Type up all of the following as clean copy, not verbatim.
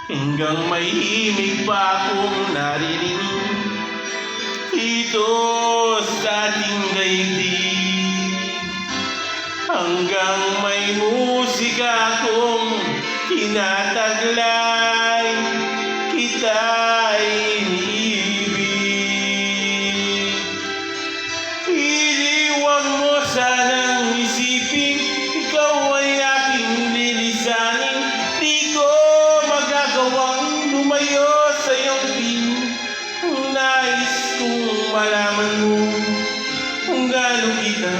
Hanggang may himig pa akong naririnig dito sa ating daigdig. Hanggang may musika akong tinataglay, kita'y iniibig. Iniwag mo sanang isipin, ikaw ay aking lilisanin. Di ko magagawang lumayo sa iyong piling. Nais kong malaman mo kung gaano kita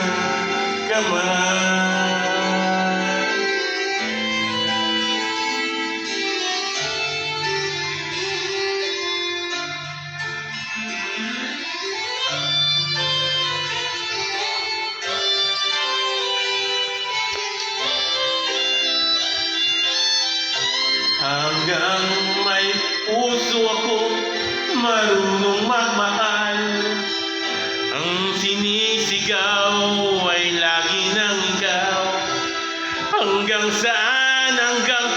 kamahal. Hanggang may puso ako marunong magmahal, ang sinisigaw ay lagi ng ikaw. Hanggang saan, hanggang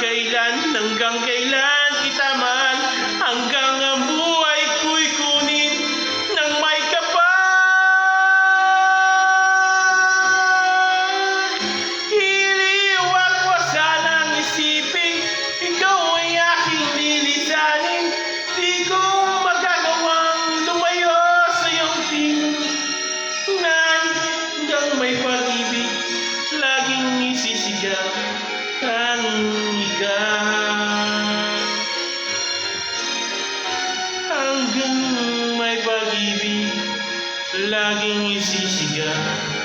kailan kita mahal, hanggang ang buhay ko'y kunin ng may kapal. Iniwag mo sanang isipin, ikaw ay aking lilisanin. Di ko magagawang lumayo sa iyong piling. Hanggang may pag-ibig, laging isisigaw ang ikaw. Hanggang may pag-ibig, laging isisigaw